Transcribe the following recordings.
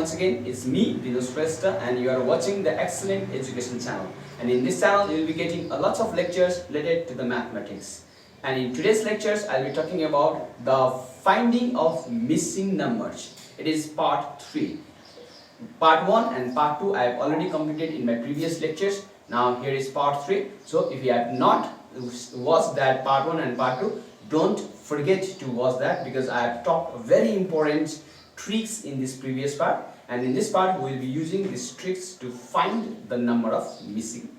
once again, it's me, Binod Shrestha, and you are watching the Excellent Education channel. And in this channel, you will be getting a lot of lectures related to the mathematics. And in today's lectures, I'll be talking about the finding of missing numbers. It is part 3. Part 1 and part 2 I have already completed in my previous lectures. Now here is part 3. So if you have not watched that part 1 and part 2, don't forget to watch that, because I have taught very important tricks in this previous part, and in this part we will be using these tricks to find the number of missing.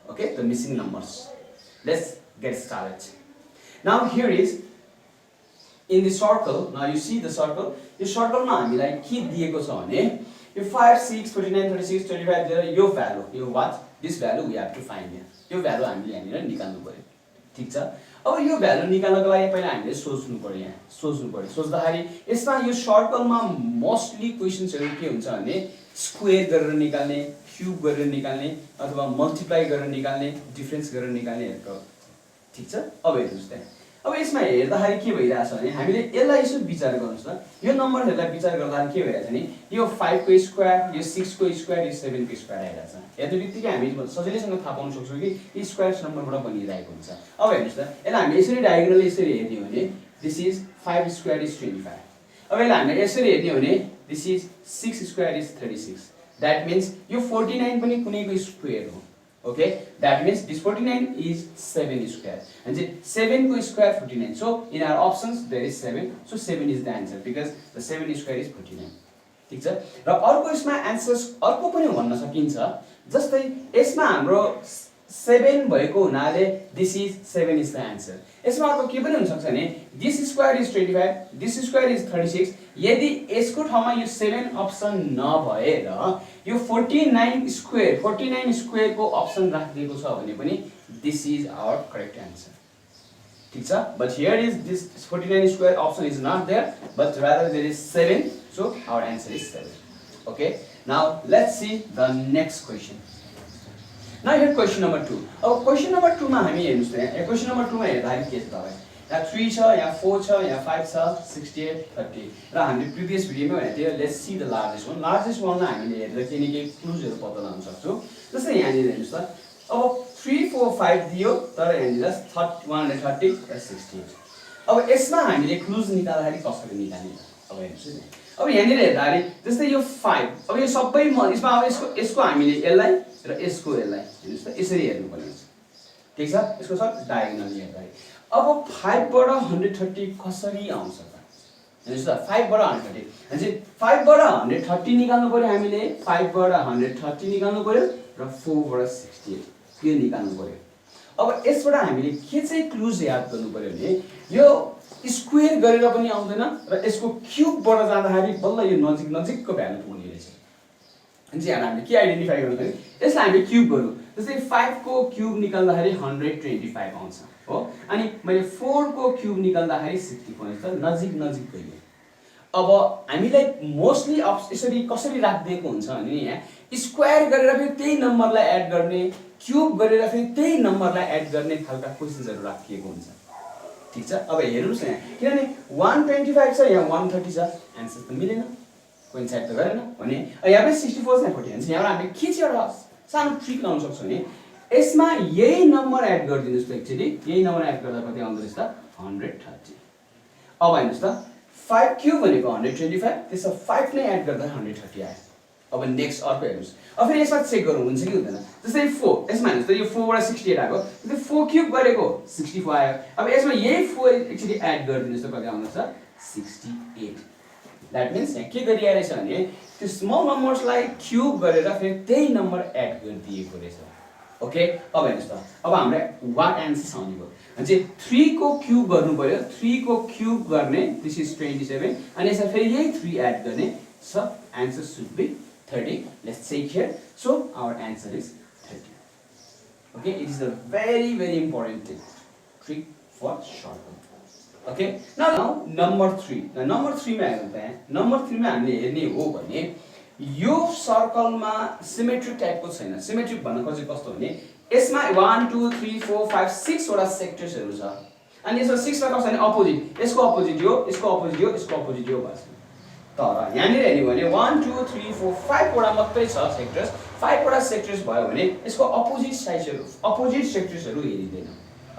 Okay, the missing numbers. Let's get started. Now here is in the circle. Now you see the circle. This circle ma हामीलाई के दिएको छ भने यो 5 6 49 36 25 दिएर यो value, यो what this value we have to find here. यो भ्यालु हामीले यहाँनिर निकाल्नु पर्यो. ठीक छ. अब यो भ्यालु निकाल्नको लागि पहिला हामीले सोच्नु पर्यो, यहाँ सोच्नु पर्यो. सोच्दाखेरि यसमा यो सर्कलमा मोस्टली क्वेशन्सहरु के हुन्छ भने स्क्वायर गरेर निकाल्ने, क्यूब गरेर निकाल्ने अथवा मल्टिप्लाई गरेर निकाल्ने, डिफरेन्स गरेर निकाल्नेहरुको. ठीक छ. अब हेर्नुस् त. अब यसमा हेर्दाखेरि के भइराछ भने हामीले यसलाई यसो विचार गर्नुस् त. यो नम्बरहरुलाई विचार गर्दाखेरि के भइराछ नि, यो 5 को स्क्वायर, यो 6 को स्क्वायर, यो 7 को स्क्वायर आइराछ. हेर्नुबित्तिकै हामी सजिलैसँग थाहा पाउन सक्छौं कि यो स्क्वायर नम्बरबाट बनिरहेको हुन्छ. अब हेर्नुस् त. यसलाई हामीले यसरी डायगोनली यसरी हेर्ने हो भने दिस इज 5 स्क्वायर इज 25. अब यसलाई हामीले यसरी हेर्ने हो भने this is 6 square is 36. That means यो 49 पनि कुनैको स्क्वायर हो. Okay, that means this 49 is 7 square, and 7 को square 49. So in our options there is 7. So 7 is the answer, because the 7 square is 49. ठीक छ. र अर्को यसमा आन्सर्स अर्को पनि भन्न सकिन्छ. जस्तै यसमा हाम्रो 7 भएको हुनाले this is 7 is the answer. यसमा अर्को के पनि हुन सक्छ भने this square is 25, this square is 36. यदि यसको ठाउँमा यो 7 अप्सन नभएर यो 49 स्क्वायर को अप्सन राखिदिएको छ भने पनि this is our correct answer. ठीक छ. But here is this 49 square option is not there, but rather there is 7. So our answer is 7. Okay. Now let's see the next question. Now here question number 2. अब question number 2 मा हामी हेर्नुस् त. question number 2 मा हेर्दाखेरि के छ तपाईँ? यहाँ 3 छ, यहाँ 4 छ, यहाँ 5 छ, 68 30. र हामीले प्रिभियस भिडियोमा भनेको थियो let's see the largest one. Largest वनलाई हामीले हेरेर केही न केही क्लुजहरु पत्ता लगाउन सक्छौं. जस्तै यहाँनिर हेर्नुस् त. अब 3 4 5 दियो, तर यहाँनिर 130 र 68. अब यसमा हामीले क्लुज निकाल्दाखेरि कसरी निकाल्ने त? अब हेर्नुस् नि. अब यहाँनिर हेर्दाखेरि जस्तै यो 5. अब यो सबै यसमा अब यसको हामीले यसलाई र यसको यसलाई हेर्नुस् त यसरी हेर्नु पर्ने हुन्छ. ठीक छ. यसको सब डायगोनली हेर्दाखेरि अब 5 बाट 130 कसरी आउँछ त? हेर्नुस् त. 5 बाट 130. अनि 5 बाट 130 निकाल्नु पर्यो हामीले. 5 बाट 130 निकाल्नु पर्यो र 4 बाट 68 यो निकाल्नु पर्यो. अब यसबाट हामीले के चाहिँ क्लुज याद गर्नु पर्यो भने यो स्क्वायर गरेर पनि आउँदैन र यसको क्यूब बाट जाँदाखेरि बल्ल यो नजिकको भ्यालु पुग्ने रहेछ. अनि चाहिँ हामीले के आइडेन्टिफाई गर्नु पर्यो? यसलाई हामीले क्यूब गरौँ. जस्तै 5 को क्यूब निकाल्दाखेरि 125 आउँछ हो. अनि मैले 4 को क्यूब निकाल्दाखेरि 64 आउँछ. नजिक गयो. अब हामीलाई मोस्टली यसरी कसरी राखिदिएको हुन्छ भने यहाँ स्क्वायर गरेर फेरि त्यही नम्बरलाई एड गर्ने, क्यूब गरेर फेरि त्यही नम्बरलाई एड गर्ने खालका क्वेशन्सहरु राखिएको हुन्छ. ठीक छ. अब हेर्नुस् यहाँ, किनभने 125 छ, यहाँ 130 छ, आन्सर त मिलेन, कोइन्साइड त गरेन भने यहाँ पनि 64 छ, 40 छ. यहाँबाट हामीले के चाहिँ एउटा सानो ट्रिक लाउन सक्छौं भने यसमा यही नम्बर एड गरिदिनुस् त. एक्चुअली यही नम्बर एड गर्दा कति आउँछ रहेछ त? 130. अब हेर्नुस् त. 5 क्यूब भनेको 125, त्यसमा 5 नै एड गर्दा 130 आयो. अब नेक्स्ट अर्को हेर्नुस्. अब फेरि यसमा चेक गरौँ हुन्छ कि हुँदैन. जस्तै 4, यसमा हेर्नुस् त. यो 4 बाट 68 आएको, त्यो 4 क्यूब गरेको 64 आयो. अब यसमा यही 4 एक्चुअली एड गरिदिनुस् त. कति आउँछ? 68. दैट मीन्स यहाँ के गरिरहेछ भने त्यो स्मल नम्बर्सलाई क्यूब गरेर फेरि त्यही नम्बर एड गरिदिएको रहेछ. ओके. अब हेर्नुस् त. अब हाम्रो व्हाट आन्सर आउने भयो भने 3 को क्यूब गर्नु पर्यो. 3 को क्यूब गर्ने दिस इज 27, अनि यसमा फेरि यही 3 एड गर्ने. So answer should be 30. Let's check here. So our answer is 30. Okay, it is a very important trick for shortcut. Okay. Now number 3. Now number 3 मा हेर्नु त. number 3 मा हामीले हेर्ने हो भने यो सर्कलमा सिमेट्रिक टाइपको छैन. सिमेट्रिक भन्न खोजेको कस्तो भने यसमा 1 2 3 4 5 6 वटा सेक्टर्सहरु छ. अनि यसमा 6 मा कस्तो भने अपोजिट, यसको अपोजिट यो, यसको अपोजिट यो, यसको अपोजिट यो भन्छ. तर यहाँनिर हेर्ने भने 1 2 3 4 5 वटा मात्रै छ सेक्टर्स 5 वटा सेक्टर्स भयो भने यसको अपोजिट साइड्सहरु अपोजिट सेक्टर्सहरु हेरिदैन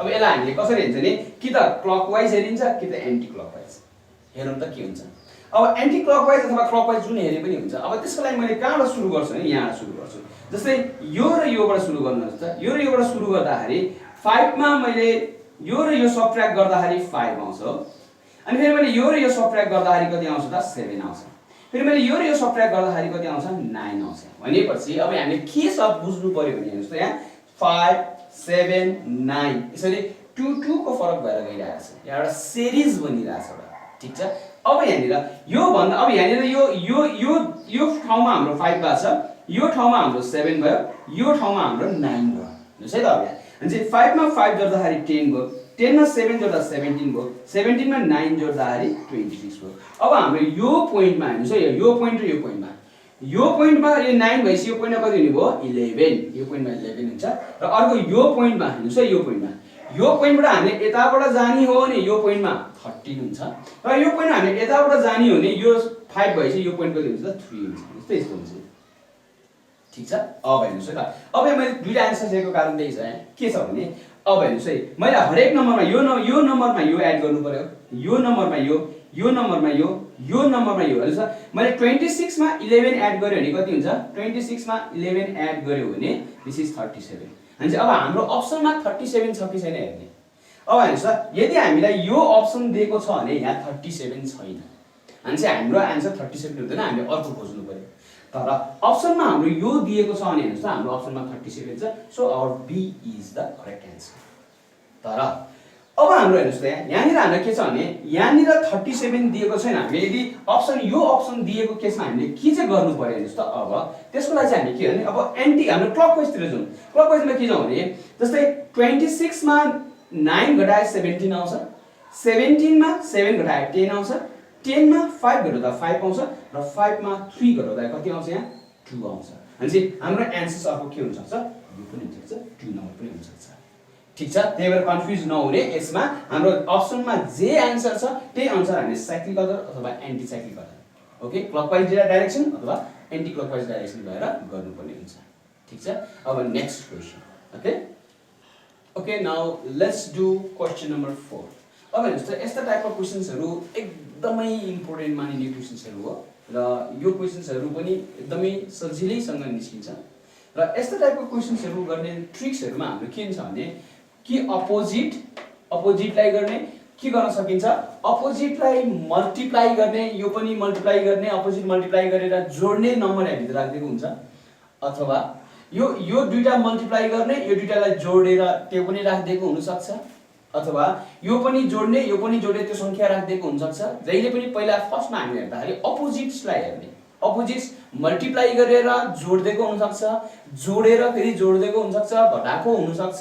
अब यसलाई हामीले कसरी हेर्छ नि कि त क्लकवाइज हेरिन्छ कि त एन्टी क्लकवाइज हेरौँ त के हुन्छ अब एन्टी क्लकवाइज अथवा क्लकवाइज जुन हेरे पनि हुन्छ अब त्यसको लागि मैले कहाँबाट सुरु गर्छु भने यहाँबाट सुरु गर्छु जस्तै यो र योबाट सुरु गर्नुहोस् त यो र योबाट सुरु गर्दाखेरि 5 मा मैले यो र यो सबट्र्याक्ट गर्दाखेरि 5 आउँछ अनि फेरि मैले यो र यो सबट्र्याक्ट गर्दाखेरि कति आउँछ त 7 आउँछ फेरि मैले यो र यो सबट्र्याक्ट गर्दाखेरि कति आउँछ 9 आउँछ भनेपछि अब हामीले के सब बुझ्नु पर्यो भने हेर्नुस् त यहाँ 5 7 9 यसरी 2 2 को फरक भएर गइरहेको छ यहाँ एउटा सिरिज बनिरहेछ एउटा ठीक छ अब यहाँनिर यो भन्दा अब यहाँनिर यो ठाउँमा हाम्रो 5 भएको छ यो ठाउँमा हाम्रो 7 भयो यो ठाउँमा हाम्रो 9 भयो हेर्नुस् है त अब यहाँ अनि 5 मा 5 जोड्दाखेरि 10 भयो 10 मा 7 जोड्दा 17 भयो 17 मा 9 जोड्दाखेरि 26 भयो अब हाम्रो यो पोइन्टमा हेर्नुस् है यो पोइन्ट र यो पोइन्टमा यो 9 भएपछि यो पोइन्टमा कति हुने भयो 11 यो पोइन्टमा 11 हुन्छ र अर्को यो पोइन्टमा हेर्नुस् है यो पोइन्टबाट हामीले यताबाट जाने हो भने यो पोइन्टमा 13 हुन्छ र यो पोइन्टमा हामीले यताबाट जाने हो भने यो 5 भएपछि यो पोइन्ट कति हुन्छ त 3 हुन्छ यस्तो हुन्छ ठीक छ अब हेर्नुस् है त अब मैले दुईटा आन्सर दिएको कारण त्यही छ के छ भने अब हेर्नुस् है मैले हरेक नम्बरमा यो नम्बरमा यो एड गर्नु पर्यो यो नम्बरमा यो नम्बरमा यो नम्बरमा यो हेर्नुस् मैले 26 मा 11 एड गर्यो भने कति हुन्छ 26 मा 11 एड गर्यो भने दिस इज 37 अनि अब हाम्रो अप्सनमा 37 छ कि छैन हेर्ने अब हेर्नुस् यदि हामीलाई यो अप्सन दिएको छ भने यहाँ 37 छैन अनि हाम्रो आन्सर 37 हुँदैन हामीले अर्को खोज्नु पर्यो तर अप्सनमा हाम्रो यो दिएको छ भने हेर्नुस् हाम्रो अप्सनमा 37 छ so our b is the correct answer तर अब हाम्रो हेर्नुस् त यहाँनिर हाम्रो के छ भने यहाँनिर 37 दिएको छैन हामीले यदि यो अप्सन दिएको केसमा हामीले के चाहिँ गर्नु पर्यो हेर्नुस् त अब त्यसको लागि चाहिँ हामीले के गर्ने अब एन्टी हाम्रो क्लकवाइजतिर जाउँ क्लकवाइजमा के जाउँ भने जस्तै 26 मा 9 घटाए 17 आउँछ 17 मा 7 घटाए 10 आउँछ 10 मा 5 घटाउँदा 5 आउँछ र 5 मा 3 घटाउँदा कति आउँछ यहाँ 2 आउँछ अनि हाम्रो आन्सर अर्को के हुन सक्छ यो पनि हुन सक्छ 2 नम्बर पनि हुन सक्छ ठीक छ त्यही भएर कन्फ्युज नहुने यसमा हाम्रो अप्सनमा जे आन्सर छ त्यही अनुसार हामीले साइक्लिकल अथवा anti cyclical okay clockwise direction अथवा एन्टी क्लकवाइज डाइरेक्सन भएर गर्नुपर्ने हुन्छ ठीक छ अब next question okay now let's do question number 4 अब हेर्नुस् त यस्ता टाइपको क्वेशन्सहरु एकदमै इम्पोर्टेन्ट मानिने क्वेशन्सहरु हो र यो क्वेशन्सहरु पनि एकदमै सजिलैसँग निस्किन्छ र यस्ता टाइपको क्वेशन्सहरु गर्ने ट्रिक्सहरुमा हाम्रो के हुन्छ भने कि अपोजिटलाई गर्ने के गर्न सकिन्छ अपोजिटलाई मल्टिप्लाई गर्ने यो पनि मल्टिप्लाई गर्ने अपोजिट मल्टिप्लाई गरेर जोड्ने नम्बर यहाँ भित्र राख्दिएको हुन्छ अथवा यो दुईटा मल्टिप्लाई गर्ने यो दुईटालाई जोडेर त्यो पनि राख्दिएको हुन सक्छ अथवा यो पनि जोड्ने त्यो संख्या राख्दिएको हुन सक्छ जहिले पनि पहिला फर्स्टमा हामी हेर्दाखेरि अपोजिट्सलाई हेर्ने अपोजिट्स मल्टिप्लाई गरेर जोड्दिएको हुन सक्छ जोडेर फेरि जोड्दिएको हुन सक्छ घटाएको हुन सक्छ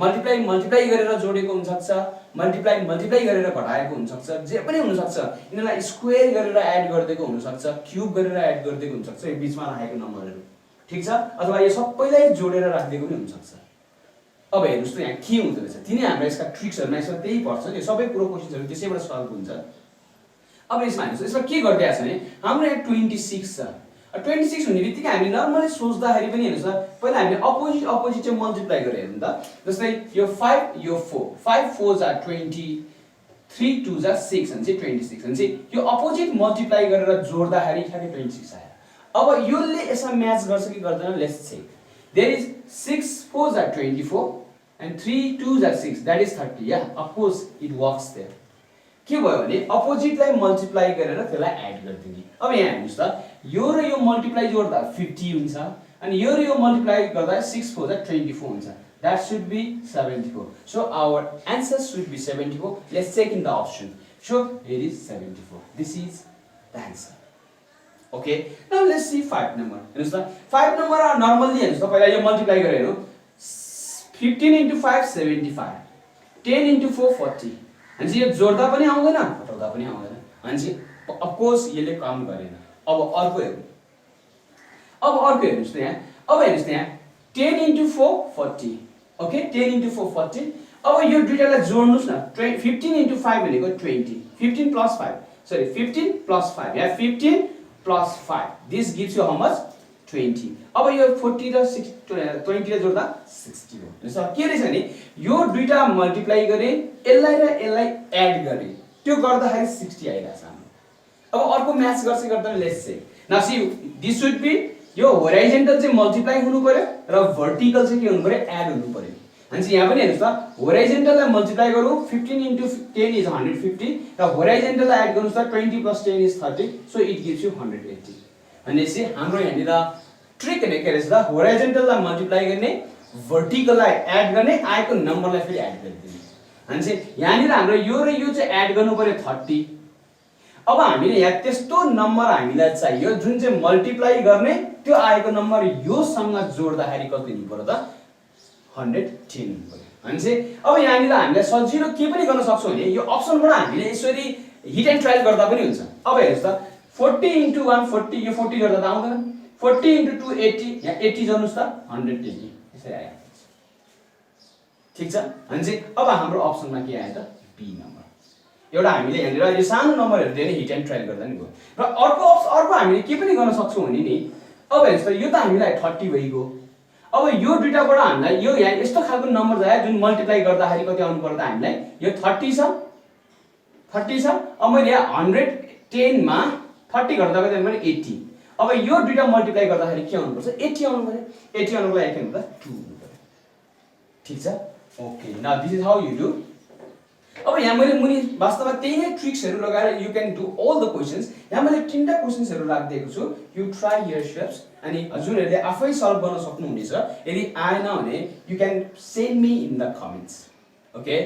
मल्टिप्लाई गरेर जोडेको हुन सक्छ मल्टिप्लाई गरेर घटाएको हुन सक्छ जे पनि हुन सक्छ यिनीलाई स्क्वायर गरेर एड गर्दिएको हुन सक्छ क्यूब गरेर एड गर्दिएको हुन सक्छ यो बीचमा राखेको नम्बरहरु ठीक छ अथवा यो सबैलाई जोडेर राख्दिएको पनि हुन सक्छ अब हेर्नुस् त यहाँ के हुँदै रहेछ तिनी हाम्रो यसका ट्रिक्सहरुमा यसमा त्यही पर्छ यो सबै कुरो क्वेशन्सहरु त्यसैबाट सल्भ हुन्छ अब यसमा हेर्नुस् यसमा के गर्दै आछ भने हाम्रो यहाँ 26 छ 26 हुने बित्तिकै हामी नर्मली सोच्दाखेरि पनि हेर्नुस् त पहिला हामीले अपोजिट चाहिँ मल्टिप्लाई गरेर हेर्नु त जस्तै यो 5 यो 4 5 4s are 20 3 2s are 6 अनि चाहिँ 26 अनि चाहिँ यो अपोजिट मल्टिप्लाई गरेर जोड्दाखेरि ठ्याक्कै 26 आयो अब योले यसमा म्याच गर्छ कि गर्दैन let's check there is 6 4s are 24 and 3 2s are 6 that is 30 yeah of course it works there के भयो भने अपोजिटलाई मल्टिप्लाई गरेर त्यसलाई एड गर्दिने अब यहाँ हेर्नुस् त यो र यो मल्टिप्लाई जोड्दा 50 हुन्छ अनि यो र यो मल्टिप्लाई गर्दा 6 4 जा 24 हुन्छ that should be 74 so our answer should be 74 let's check in the option so it is 74 this is the answer okay now let's see 5 number हेर्नुस् त 5 number नर्मली हेर्नुस् त पहिला यो मल्टिप्लाई गरे हेर्नु 15 into 5 75 10 into 4 40 अनि यो जोड्दा पनि आउँदैन घटाउँदा पनि आउँदैन अनि अफ कोर्स यसले काम गरेन अब अर्को हेर्नुस् त यहाँ अब हेर्नुस् त यहाँ 10 into 4 40 ओके 10 into 4 40 अब यो दुईटालाई जोड्नुस् न 15 into 5 भनेको 20 15 plus 5 sorry 15 plus 5 यहाँ 15 plus 5 this gives you how much 20 अब यो 40 र 20 ले जोड्दा 60 हो हैन के रहेछ भने यो दुईटा मल्टिप्लाई गरे यसलाई र यसलाई एड गरे त्यो गर्दाखेरि 60 आइराछ अब अर्को म्याच गर्छ गर्दा let's say now see this should be यो होराइजन्टल चाहिँ मल्टिप्लाई हुनु पर्यो र भर्टिकल चाहिँ के हुनु पर्यो एड हुनु पर्यो अनि यहाँ पनि हेर्नुस् त होराइजन्टललाई मल्टिप्लाई गरौँ 15 into 10 is 150 र होराइजन्टललाई एड गर्नुस् त 20 plus 10 is 30 so it gives you 180 भनेपछि हाम्रो यहाँनिर ट्रिक ने के रहेछ त होराइजन्टललाई मल्टिप्लाई गर्ने भर्टिकललाई एड गर्ने आएको नम्बरलाई फेरि एड गरिदिने अनि चाहिँ यहाँनिर हाम्रो यो र यो चाहिँ एड गर्नु पर्यो 30 अब हामीले यहाँ त्यस्तो नम्बर हामीलाई चाहियो जुन चाहिँ मल्टिप्लाई गर्ने त्यो आएको नम्बर योसँग जोड्दाखेरि कति हुनु पर्यो त 110 हुनु पर्यो अनि चाहिँ अब यहाँनिर हामीले सजिलो के पनि गर्न सक्छौं भने यो अप्सनबाट हामीले यसरी हिट एन्ड ट्रायल गर्दा पनि हुन्छ अब हेर्नुस् त 40 into 1 40 यो 40 गर्दा त आउँदैन 40 into 2 80 यहाँ 80 गर्नुस् त 180 यसरी आयो ठीक छ अनि चाहिँ अब हाम्रो अप्सनमा के आयो त बी नम्बर एउटा हामीले यहाँनिर यो सानो नम्बरहरु दिएर हिट एन्ड ट्रायल गर्दा नि भयो र अर्को हामीले के पनि गर्न सक्छौं भने नि अब हेर्नुस् त यो त हामीलाई 30 भइगयो अब यो दुईटाबाट हामीलाई यो यहाँ यस्तो खालको नम्बर आयो जुन मल्टिप्लाई गर्दाखेरि कति आउनु पर्यो त हामीलाई यो 30 छ अब मैले यहाँ 110 मा 30 गर्दा कति आउनु पर्यो 80 अब यो दुईटा मल्टिप्लाई गर्दाखेरि के आउनु पर्छ 80 आउनु पर्यो 80 आउनुको लागि के हुन्छ 2 हुनु पर्यो ठीक छ okay now this is how you do अब यहाँ मैले मुनि वास्तवमा त्यही नै ट्रिक्सहरु लगाएर you can do all the questions यहाँ मैले तीनटा क्वेशन्सहरु राखिदिएको छु यु ट्राई योरसेल्फ्स अनि हजुरहरुले आफै सल्भ गर्न सक्नुहुनेछ यदि आएन भने you can send me in the comments okay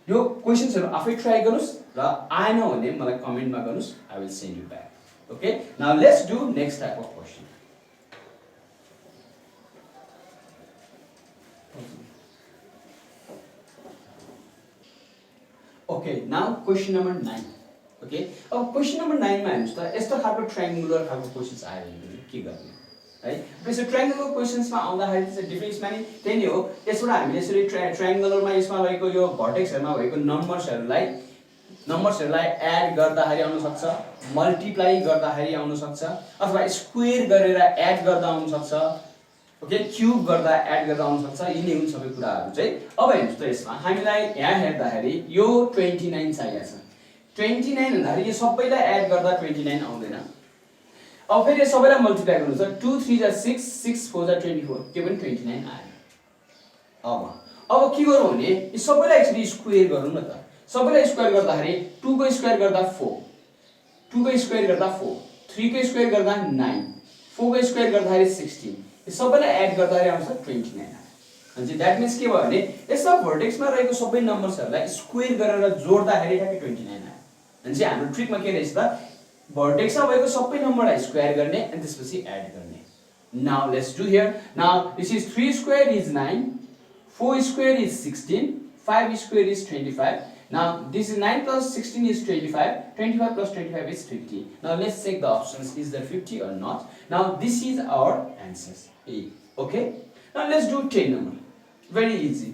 यो क्वेशन्सहरु आफै ट्राई गर्नुस् र आएन भने मलाई कमेन्टमा गर्नुस् I will send you back okay now let's do next type of question Okay, now question number 9. Okay, अब question number 9 मा हेर्नुस् त यस्तो खालको ट्रायंगुलर खालको क्वेशन्स आयो भने के गर्ने है त्यसो ट्रायंगुलर क्वेशन्स मा आउँदाखेरि चाहिँ डिफरेन्स माने त्यही नै हो यसबाट हामीले यसरी ट्रायंगुलरमा यसमा रहेको यो भर्टेक्सहरुमा भएको नम्बर्सहरुलाई एड गर्दाखेरि आउन सक्छ मल्टिप्लाई गर्दाखेरि आउन सक्छ अथवा स्क्वायर गरेर एड गर्दा आउन सक्छ ओके क्यूब गर्दा एड गर्दा आउन सक्छ यिनै हुन् सबै कुराहरु चाहिँ अब हेर्नुस् त यसमा हामीलाई यहाँ हेर्दाखेरि यो 29 चाहिएको छ 29 भन्दाखेरि यो सबैलाई एड गर्दा 29 आउँदैन अब फेरि यो सबैलाई मल्टिप्लाई गर्नुस् त 2 3 जा 6 6 4 जा 24 त्यो पनि 29 आयो अब के गरौँ भने यो सबैलाई एक्चुअली स्क्वायर गरौँ न त सबैलाई स्क्वायर गर्दाखेरि 2 को स्क्वायर गर्दा 4 2 को स्क्वायर गर्दा 4 3 को स्क्वायर गर्दा 9 4 को स्क्वायर गर्दाखेरि 16 यो सबैलाई एड गर्दाखेरि आउँछ 29 अनि चाहिँ दैट मीन्स के भयो भने यसमा भर्टेक्समा रहेको सबै नम्बर्सहरुलाई स्क्वायर गरेर जोड्दाखेरि ठ्याक्कै 29 आयो अनि चाहिँ हाम्रो ट्रिकमा के रहेछ त भर्टेक्समा भएको सबै नम्बरलाई स्क्वायर गर्ने अनि त्यसपछि एड गर्ने now let's do here now this is 3 square is 9 4 square is 16 5 square is 25 now this is 9 plus 16 is 25 25 plus 25 is 50 now let's check the options is there 50 or not now this is our answers A okay now let's do 10 number very easy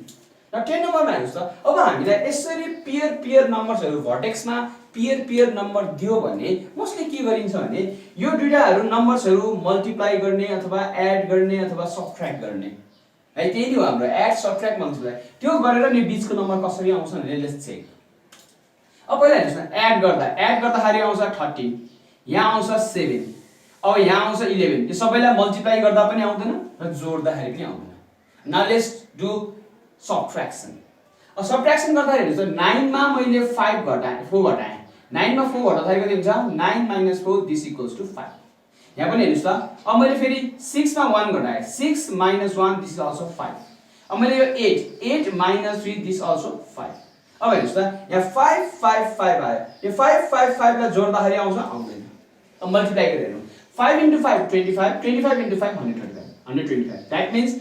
now 10 number मा हेर्नुस् त अब हामीलाई यसरी pair नम्बर्सहरु भर्टेक्समा pair number दियो भने mostly के गरिन्छ भने यो दुईटाहरु नम्बर्सहरु मल्टिप्लाई गर्ने अथवा एड गर्ने अथवा सबट्र्याक्ट गर्ने है त्यही नै हो हाम्रो एड सबट्र्याक्ट मल्टिप्लाई त्यो गरेर नि बीचको नम्बर कसरी आउँछ भने लेट्स चेक अब पहिला हेर्नुस् न एड गर्दाखेरि आउँछ 13 यहाँ आउँछ 7 अब यहाँ आउँछ 11 यो सबैलाई मल्टिप्लाई गर्दा पनि आउँदैन र जोड्दाखेरि पनि आउँदैन नाउ लेट्स डु सबट्र्याक्सन अब सबट्र्याक्सन गर्दाखेरि हेर्नुस् 9 मा मैले 5 घटाए 4 घटाए 9 मा 4 घटाउँदाखेरि कति हुन्छ 9 - 4 दिस इक्वल्स टु 5 यहाँ पनि हेर्नुस् त अब मैले फेरि 6 मा 1 घटाए 6 - 1 दिस इज आल्सो 5 अब मैले यो 8 - 3 दिस आल्सो 5 अब हेर्नुस् त यहाँ 5 5 5 आयो यो 5 5 5 लाई जोड्दाखेरि आउँछ आउँदैन अब मल्टिप्लाई गरेर हेरौँ 5 * 5 25 25 * 5 125 दैट मीन्स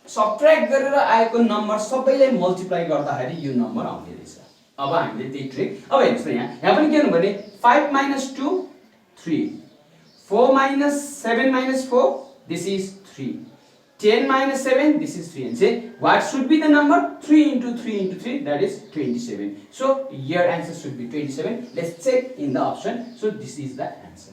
सबट्र्याक्ट गरेर आएको नम्बर सबैलाई मल्टिप्लाई गर्दाखेरि यो नम्बर आउने रहेछ अब हामीले त्यही ट्रिक अब हेर्नुस् त यहाँ पनि के गर्नु भने 5 - 2 3 4 - 7 - 4 this is 3 10 minus 7, this is 3. And say, what should be the number? 3 into 3 into 3, that is 27. So, your answer should be 27. Let's check in the option. So, this is the answer.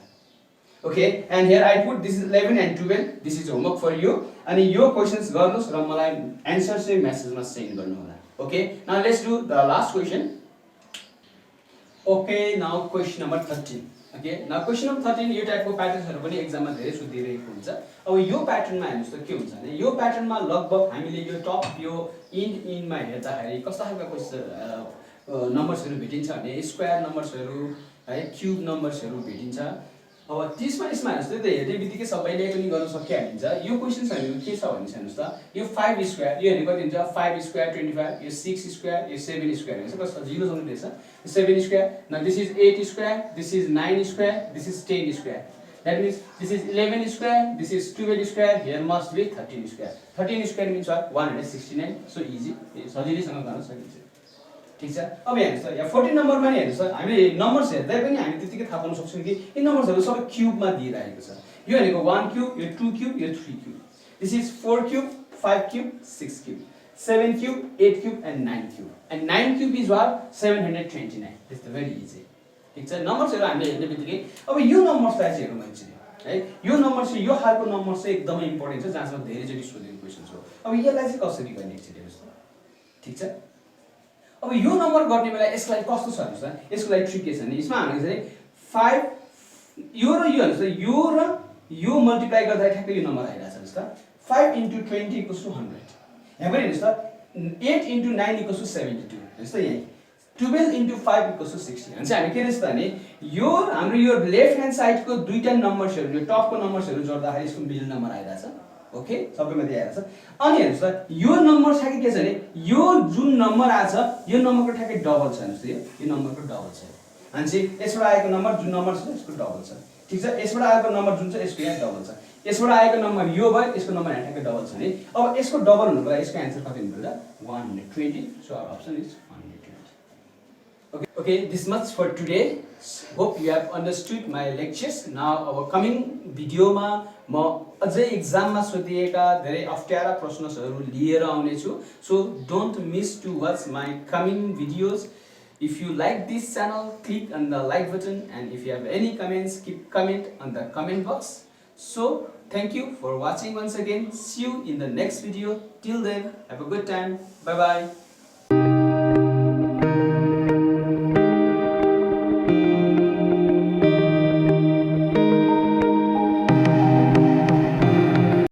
Okay, and here I put this is 11 and 12. This is homework for you. And your questions, garnus, र मलाई answer चाहिँ message मा send गर्नु होला. Okay, now let's do the last question. Okay, now question number 13. Okay, now question number 13 यो टाइपको प्याटर्न्सहरु पनि एक्जाममा धेरै सोधिरहेको हुन्छ. अब यो प्याटर्नमा हेर्नुस् त के हुन्छ भने यो प्याटर्नमा लगभग हामीले यो टप यो इन मा हेर्दाखेरि कस्ता खालको नम्बर्सहरु भेटिन्छ भने स्क्वायर नम्बर्सहरु है क्यूब नम्बर्सहरु भेटिन्छ. अब त्यसमा यसमा हेर्नुस् त हेर्ने बित्तिकै सबैले पनि गर्न सकिहालिन्छ. यो क्वेशन्सहरु के छ भने हेर्नुस् त यो 5 स्क्वायर यो हेर्ने कति हुन्छ 5 स्क्वायर 25 यो 6 स्क्वायर यो 7 स्क्वायर हैन कस्तो 0 सम्म दिएछ. 7 square now this is 8 square, this is 9 square, this is 10 square. That means this is 11 square, this is 12 square, here must be 13 square. 13 square means what? 169. So easy. सजिलैसँग गर्न सकिन्छ. ठीक छ. अब हेर्नुस् त यहाँ 14 नम्बरमा नि हेर्नुस् त हामीले नम्बर्स हेर्दै पनि हामी त्यतिकै थाहा पाउन सक्छौं कि यी नम्बर्सहरु सबै क्यूबमा दिइरहेको छ. यो भनेको 1 क्यूब, यो 2 क्यूब, यो 3 cube. This is 4 cube, 5 cube, 6 cube, 7 cube, 8 cube and 9 cube. And 9 cube is what? 729. It's very easy. ठीक छ. नम्बर्सहरु हामीले हेर्ने बित्तिकै अब यो नम्बर्सलाई चाहिँ हेरौँ एकचोटी है. यो नम्बर चाहिँ यो खालको नम्बर चाहिँ एकदमै इम्पोर्टेन्ट छ जहाँसम्म धेरै जति सोधिएको क्वेशन हो. अब यसलाई चाहिँ कसरी गर्ने एकचोटी हेर्नुस् त. ठीक छ. अब यो नम्बर गर्ने बेला यसलाई कस्तो छ हेर्नुस् त. यसको लागि ट्रिक के छ भने यसमा हामीले चाहिँ 5 यो र यो हेर्नुस् त यो र यो मल्टिप्लाई गर्दा ठ्याक्कै यो नम्बर आइराछ हेर्नुस् त. 5 into 20 equals to 100. यहाँ पनि हेर्नुस् त 8 into 9 equals to 72. हेर्नुस् त यहाँ 12 into 5 equals to 60. अनि चाहिँ हामी के रहेछ भने यो हाम्रो यो लेफ्ट ह्यान्ड साइडको दुईटा नम्बर्सहरु यो टपको नम्बर्सहरु जोड्दाखेरि यसको मिडल नम्बर आइराछ. ओके सबैमा दिइराछ. अनि हेर्नुस् त यो नम्बर ठ्याक्कै के छ भने यो जुन नम्बर आछ यो नम्बरको ठ्याक्कै डबल छ हेर्नुस् त यो नम्बरको डबल छ. अनि चाहिँ यसबाट आएको नम्बर जुन नम्बर छ यसको डबल छ. ठीक छ. यसबाट आएको नम्बर जुन छ यसको यहाँ डबल छ. यसबाट आएको नम्बर यो भयो यसको नम्बर यहाँ ठ्याक्कै डबल छ नि. अब यसको डबल हुनुको लागि यसको आन्सर कति हुनुपर्छ 120. So our option is 120. Okay, this much for today. Hope you have understood my lectures. Now our coming video मा म अझै एक्जाममा सोधिएका धेरै अप्ठ्यारा प्रश्नहरु लिएर आउने छु. So don't miss to watch my coming videos. If you like this channel, click on the like button, and if you have any comments, keep comment on the comment box. So thank you for watching once again. See you in the next video. Till then, have a good time. Bye bye.